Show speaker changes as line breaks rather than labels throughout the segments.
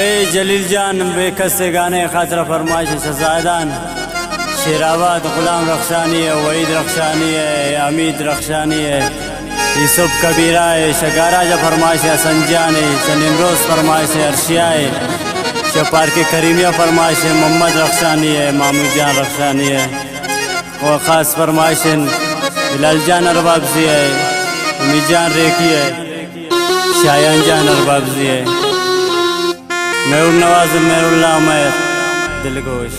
वही जलील जान बेकस से गाने खातर फरमाइश सजादान शेराबाद गुलाम रख्शानी है, वहीद रख्शानी है, अमीद रख्शानी है, यूसुफ कबीरा है, शगारा जा फरमाइश है, संजान है, सनिमरोज फरमाइश है, अर्शिया है, शपार के करीमिया फरमाइश है, मोहम्मद रख्शानी है, मामूद जान रख्शानी है, और ख़ास फरमाइश है बिलाल जान अरबाबजी है, उम्मीद जान रेखी है, शायान जान अरबाबजी है, मेहर नवाज मेहरुल्लाह उमैर दिलगोश।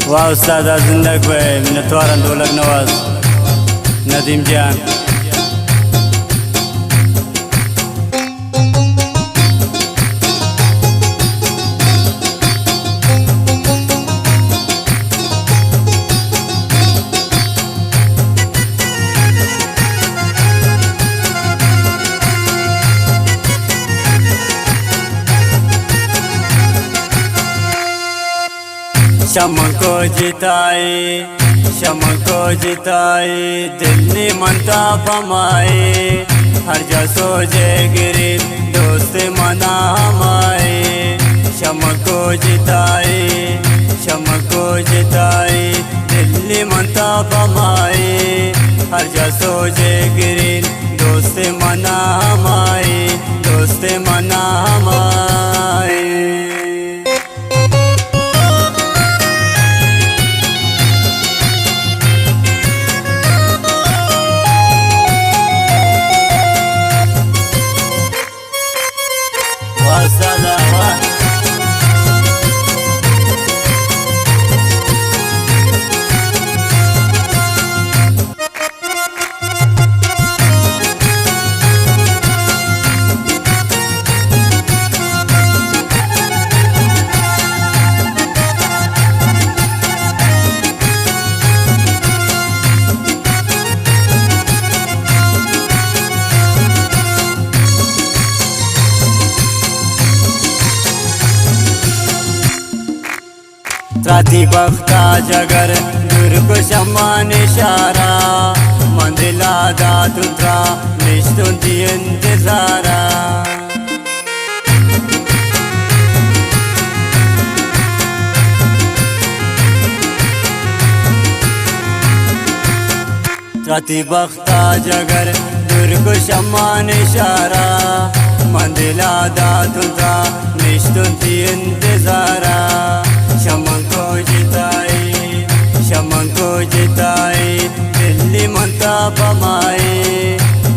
वाह उस्ताद जिंदग भाई मिन्नतवार ढोलक नवाज नदीम जान। शम को जिताए दिल ने मनता पमाए, हर जा सोजे गिरे दोस्त मना हमाए। शम को जिताए दिल ने मनता पमाए, हर जा सोजे गिरे दोस्त मना हमाए, दोस्त मना हमाए। त्राती बख्ता जगर दुर्ग शमान इशारा, मंदिला दातुत्रा निष्ठुंती इंतजारा। त्राती बख्ता जगर दुर्ग शमान इशारा, मंदिला दातुत्रा निष्ठुंती इंतजारा। शमन को जिताए दिल्ली मनता पमाए,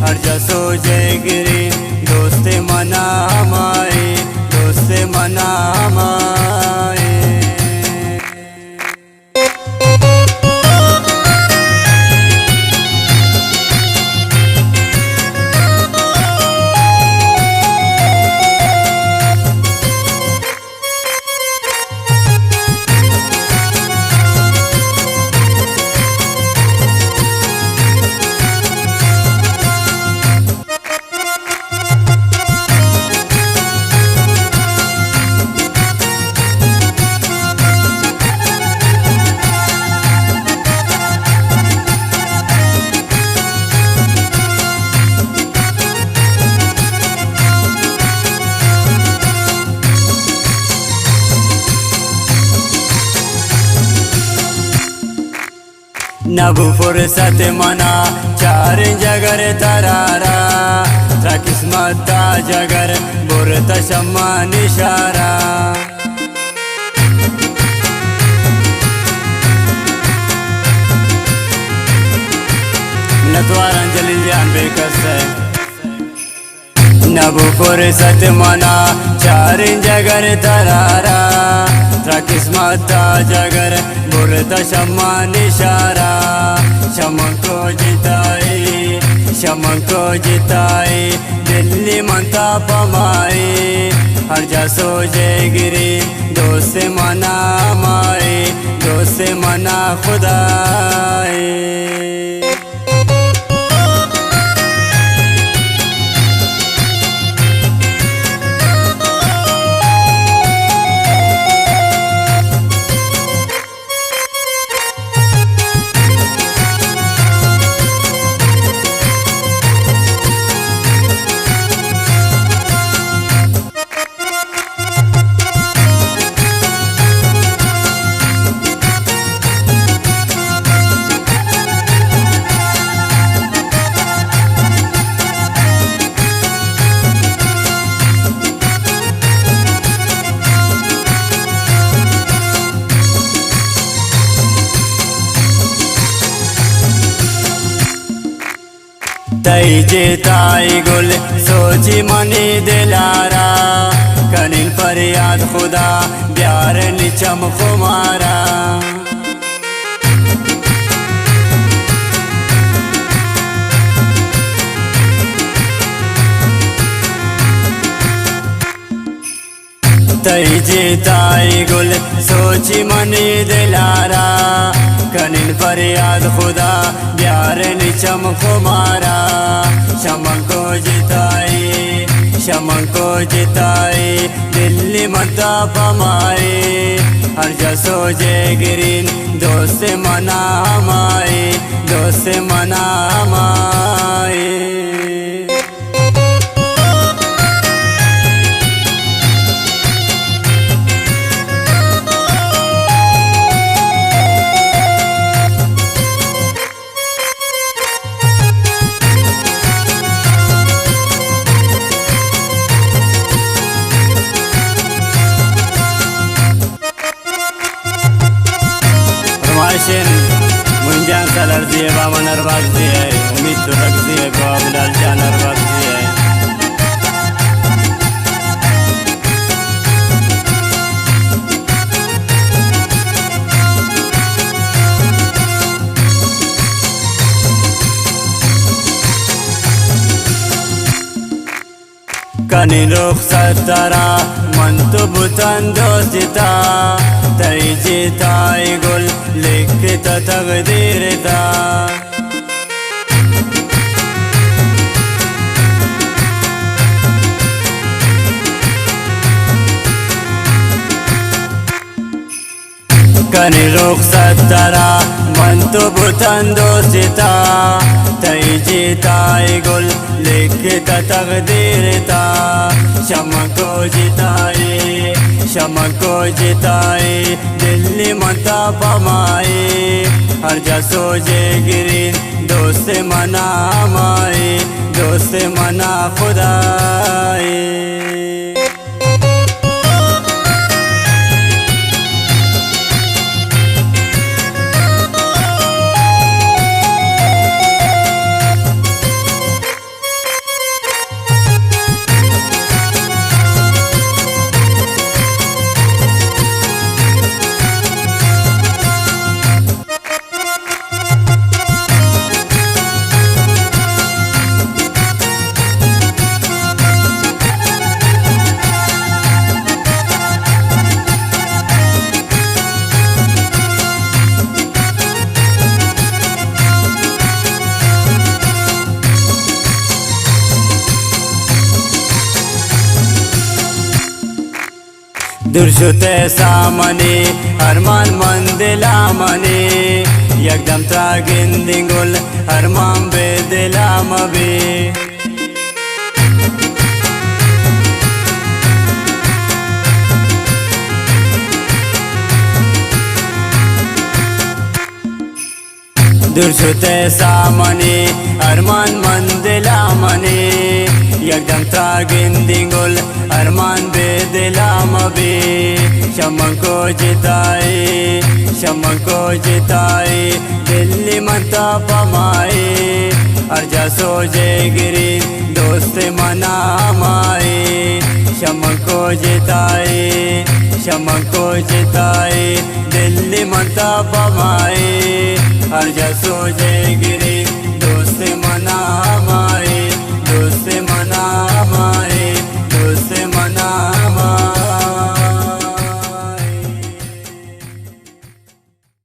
हर जा सोजे गिरी दोस्त मना हमारे, दोस्त मना हमारे। नबु फुर्सत मना चार जगर तरारा, ता किस्मत ता जगर बुरत शम्मा निशारा। नतवारन जलील जान बेकस है। नबु फुर्सत मना चार जगर तरारा, ता किस्मत ता जगर बुरत शम्मा निशारा। शमन को जिताए दिल्ली मनता पमाए, हर जा सोजे गिरी दोस्त मना हमारे, दोस्त मना खुदाए। तई जेताई गुल सोची मनी दिलारा कनिल फरियाद खुदा प्यार निचम खुमारा तई जेताई गुल सोची मनी दिलारा कनिल फरियाद खुदा प्यार निचम खुमारा शमन को जिताई दिल्ली मता पमाए हर जसो जे गिरीन दोस्त मना हमाए दोस्त मना हमाए माशिन मुंजान सलर दिए बाबा नरबाग दिए उम्मीद तो रख दिए बाबा लालचा नरबाग दिए कनी रुख सतरा मन तो बुतन दोस्ता तई जेताई गुल लिखित तकदीर था कनी रुख सतरा मन तो बुतन दोस्ता तई जेताई गुल लिखित तकदीर था शमन को जिताए दिल्ली मता पमाए हर जसो जे गिरीन दोस्त मना हमाए दोस्त मना खुदाए दुर्शुते सामने हरमान मंदिला मने यकदम त्रागिन दिंगुल हरमान बेदिला मबे दुर्शुते सामने हरमान मंदिला मने यकदम त्रागिन दिंगुल अरमान बेदिला मबे शमन को जिताए दिल्ली मता पमाए हर जसो जे गिरीन दोस्त मना हमाए शमन को जिताए दिल्ली मता पमाए हर जसो जे गिरीन